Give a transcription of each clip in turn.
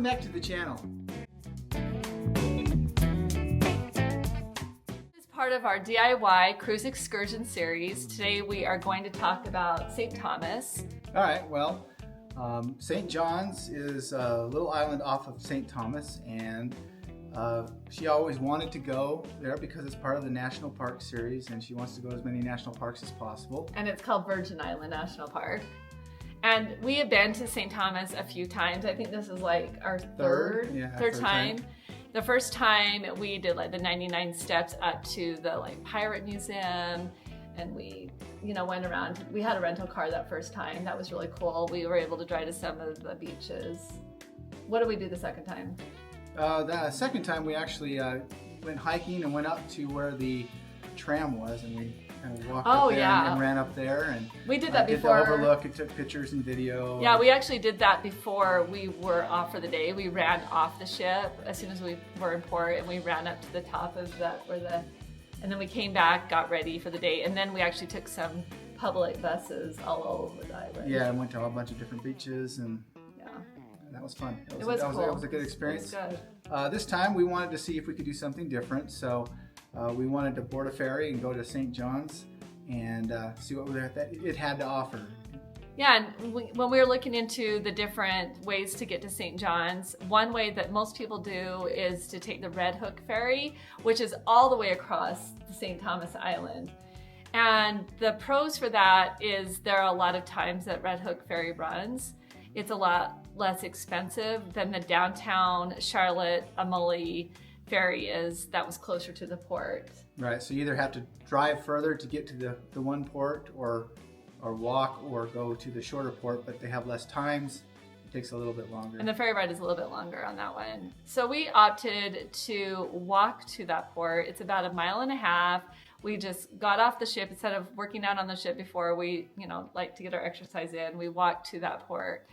welcome back to the channel. As part of our DIY cruise excursion series, today we are going to talk about St. Thomas. All right, well, St. John's is a little island off of St. Thomas, and she always wanted to go there because it's part of the National Park series, and she wants to go to as many national parks as possible. And it's called Virgin Island National Park. And we have been to St. Thomas a few times. I think this is like our third time. The first time we did like the 99 steps up to the like Pirate Museum, and we went around. We had a rental car that first time. That was really cool. We were able to drive to some of the beaches. What did we do the second time? The second time we actually went hiking and went up to where the tram was, and we kind of walked up there and ran up there, and we did that before. Did the overlook and took pictures and video. Yeah, we actually did that before we were off for the day. We ran off the ship as soon as we were in port, and we ran up to the top of that and then we came back, got ready for the day, and then we actually took some public buses all over the island. Yeah, and went to a bunch of different beaches, and that was fun. It was cool. It was a good experience. It was good. This time we wanted to see if we could do something different, so we wanted to board a ferry and go to St. John's and see what it had to offer. Yeah, and when we were looking into the different ways to get to St. John's, one way that most people do is to take the Red Hook ferry, which is all the way across the St. Thomas Island. And the pros for that is there are a lot of times that Red Hook ferry runs. It's a lot less expensive than the downtown Charlotte Amalie ferry is that was closer to the port. Right, so you either have to drive further to get to the one port or walk or go to the shorter port, but they have less times. It takes a little bit longer. And the ferry ride is a little bit longer on that one. So we opted to walk to that port. It's about 1.5 miles. We just got off the ship. Instead of working out on the ship before we, like to get our exercise in, we walked to that port.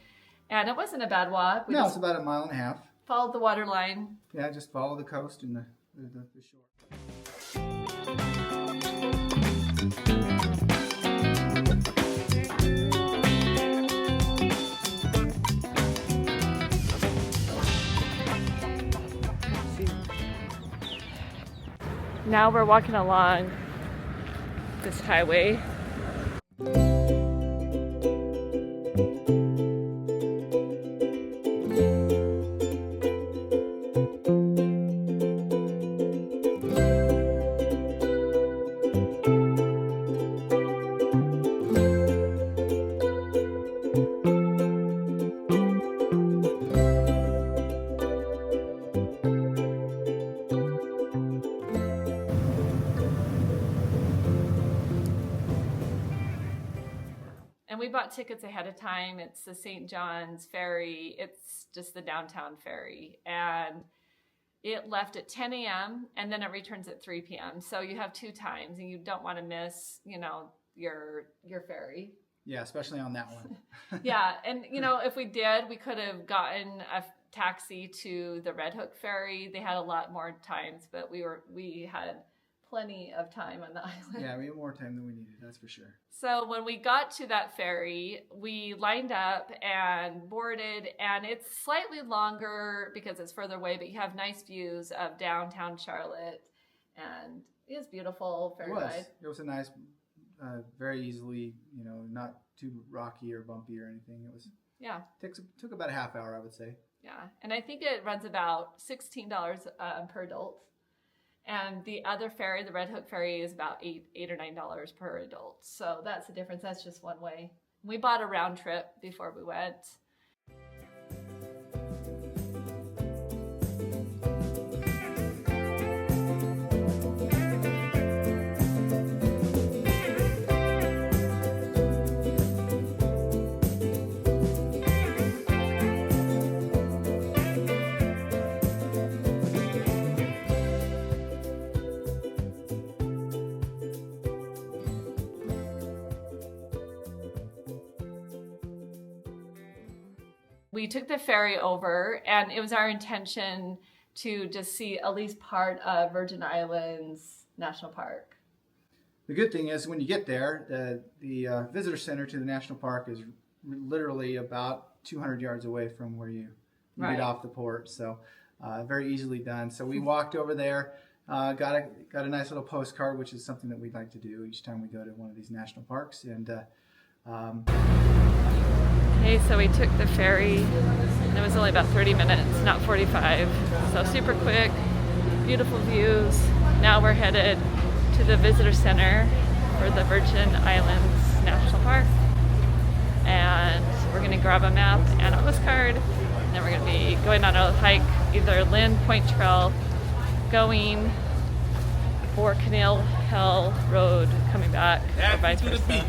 And it wasn't a bad walk. It's about 1.5 miles. Followed the water line. Yeah, just follow the coast and the shore. Now we're walking along this highway. And we bought tickets ahead of time. It's the St. John's ferry. It's just the downtown ferry. And it left at 10 a.m. and then it returns at 3 p.m. So you have two times and you don't want to miss, your ferry. Yeah, especially on that one. Yeah, and if we did, we could have gotten a taxi to the Red Hook ferry. They had a lot more times, but we had plenty of time on the island. Yeah, we had more time than we needed, that's for sure. So when we got to that ferry, we lined up and boarded, and it's slightly longer because it's further away, but you have nice views of downtown Charlotte, and it's beautiful ferry ride. It was a nice, very easily, not too rocky or bumpy or anything. It was took about a half hour, I would say. Yeah, and I think it runs about $16 per adult. And the other ferry, the Red Hook ferry, is about $8 or $9 per adult. So that's the difference. That's just one way. We bought a round trip before we went. We took the ferry over, and it was our intention to just see at least part of Virgin Islands National Park. The good thing is when you get there, the visitor center to the national park is literally about 200 yards away from where you you Right. get off the port. So very easily done. So we walked over there, got a nice little postcard, which is something that we'd like to do each time we go to one of these national parks. And Okay, so we took the ferry, and it was only about 30 minutes, not 45. So super quick, beautiful views. Now we're headed to the visitor center for the Virgin Islands National Park. And we're gonna grab a map and a postcard, and then we're gonna be going on a hike, either Lynn Point Trail going, or Canal Hill Road coming back, or vice versa.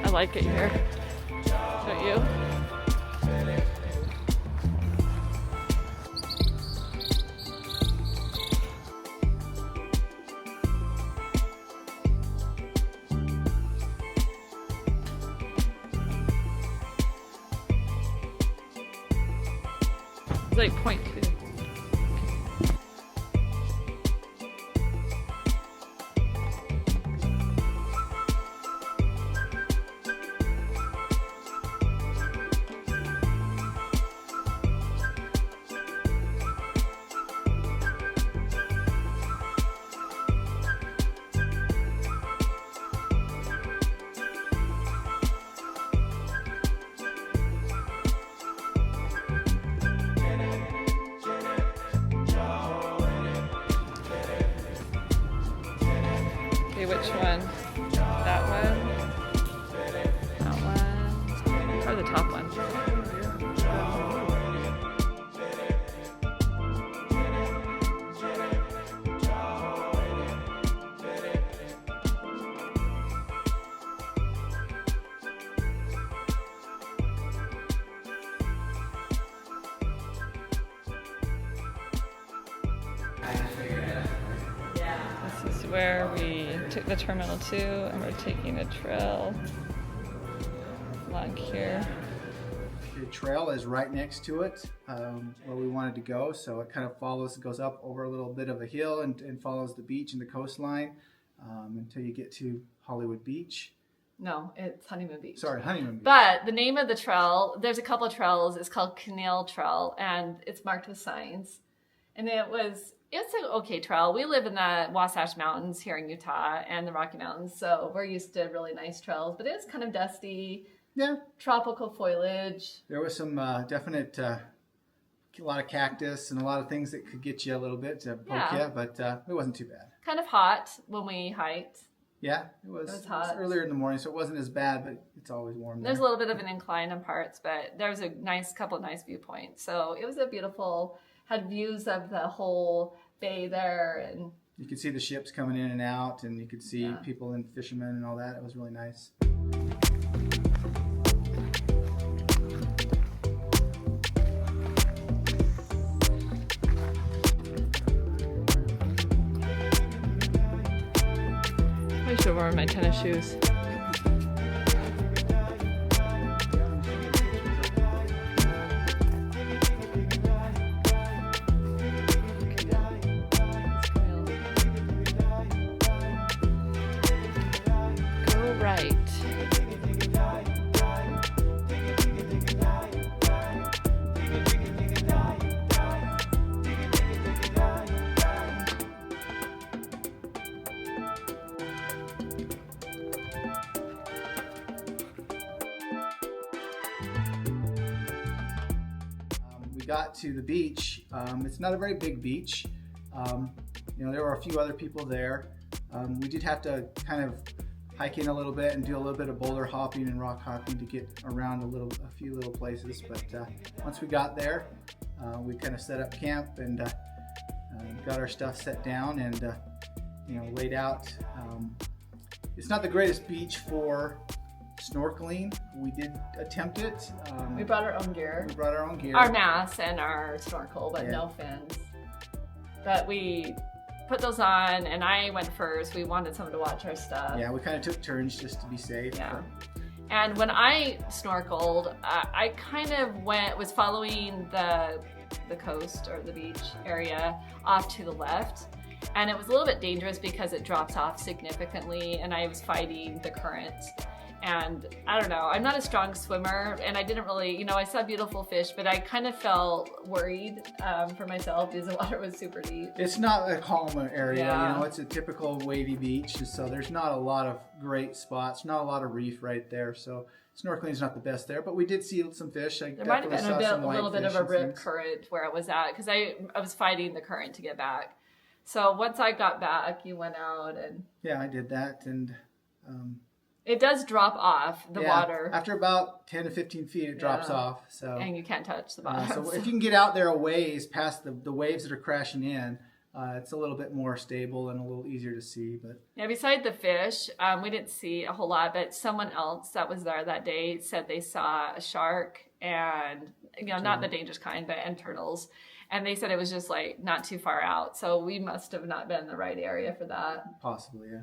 I like it here, don't you? It's like 0.2. Okay, which one? That one? That one? Or the top one? This is where we took the Terminal 2 and we're taking a trail along here. the trail is right next to it, where we wanted to go. So it kind of follows, it goes up over a little bit of a hill and follows the beach and the coastline until you get to Hollywood Beach. No, it's Honeymoon Beach. Sorry, Honeymoon Beach. But the name of the trail, there's a couple of trails. It's called Canal Trail, and it's marked with signs. And it's an okay trail. We live in the Wasatch Mountains here in Utah and the Rocky Mountains, so we're used to really nice trails. But it's kind of dusty. Yeah. Tropical foliage. There was some definite, a lot of cactus and a lot of things that could get you a little bit to poke you, but it wasn't too bad. Kind of hot when we hiked. Yeah, it was hot. It was earlier in the morning, so it wasn't as bad, but it's always warm there. There's a little bit of an incline in parts, but there was a couple of nice viewpoints. So it was a beautiful, had views of the whole bay there. And you could see the ships coming in and out, and you could see people and fishermen and all that. It was really nice. I should have worn my tennis shoes. Go right. We got to the beach. It's not a very big beach. There were a few other people there. We did have to kind of hike in a little bit and do a little bit of boulder hopping and rock hopping to get around a few little places. But once we got there, we kind of set up camp and got our stuff set down and laid out. It's not the greatest beach for snorkeling. We did attempt it. We brought our own gear. Our masks and our snorkel, but no fins. But we put those on, and I went first. We wanted someone to watch our stuff. Yeah, we kind of took turns just to be safe. Yeah. And when I snorkeled, I kind of was following the coast or the beach area off to the left. And it was a little bit dangerous because it drops off significantly and I was fighting the current. And I don't know, I'm not a strong swimmer and I didn't really, I saw beautiful fish, but I kind of felt worried for myself because the water was super deep. It's not a calm area, Yeah. It's a typical wavy beach, so there's not a lot of great spots, not a lot of reef right there, so snorkeling is not the best there, but we did see some fish. There might have been a little bit of a rip things. current where I was at because I was fighting the current to get back. So once I got back, you went out and... Yeah, I did that, and... it does drop off the water. After about 10 to 15 feet, it drops off. So and you can't touch the bottom. so if you can get out there a ways past the waves that are crashing in, it's a little bit more stable and a little easier to see. But yeah, beside the fish, we didn't see a whole lot, but someone else that was there that day said they saw a shark and, not the dangerous kind, but and turtles. And they said it was just like not too far out. So we must have not been in the right area for that. possibly, yeah.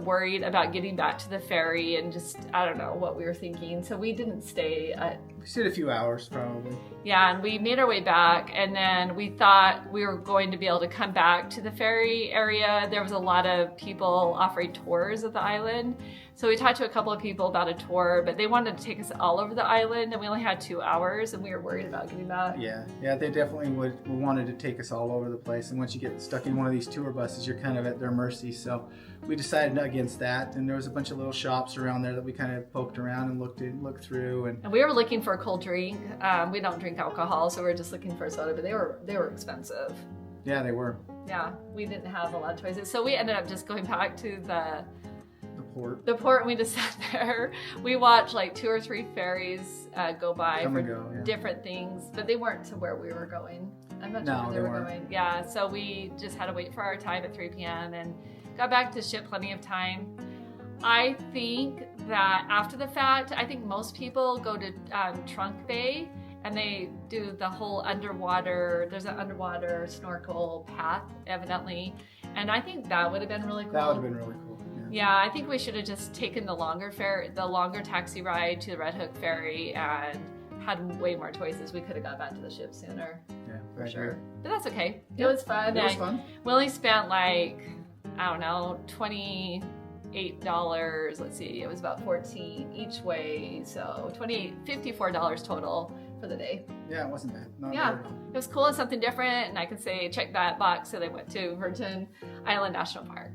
Worried about getting back to the ferry and just, I don't know what we were thinking. So we didn't stay. We stayed a few hours probably. Yeah, and we made our way back and then we thought we were going to be able to come back to the ferry area. There was a lot of people offering tours of the island. So we talked to a couple of people about a tour, but they wanted to take us all over the island and we only had 2 hours and we were worried about getting back. Yeah, they definitely wanted to take us all over the place. And once you get stuck in one of these tour buses, you're kind of at their mercy. So we decided against that. And there was a bunch of little shops around there that we kind of poked around and looked through. And we were looking for a cold drink. We don't drink alcohol, so we were just looking for a soda, but they were expensive. Yeah, they were. Yeah, we didn't have a lot of choices. So we ended up just going back to the port, and we just sat there. We watched like 2 or 3 ferries go by different things, but they weren't to where we were going. I'm not sure where they were going. Yeah, so we just had to wait for our time at 3 p.m. and got back to the ship plenty of time. I think that after the fact, I think most people go to Trunk Bay and they do the whole there's an underwater snorkel path, evidently. And I think that would have been really cool. That would have been really cool. Yeah, I think we should have just taken the longer taxi ride to the Red Hook Ferry and had way more choices. We could have got back to the ship sooner. Yeah, for sure. But that's okay. Yeah, it was fun. It was fun. We only spent like, I don't know, $28. Let's see, it was about $14 each way. So $54 total for the day. Yeah, it wasn't bad. Not yeah, bad. It was cool and something different. And I could say, check that box. So they went to Virgin Island National Park.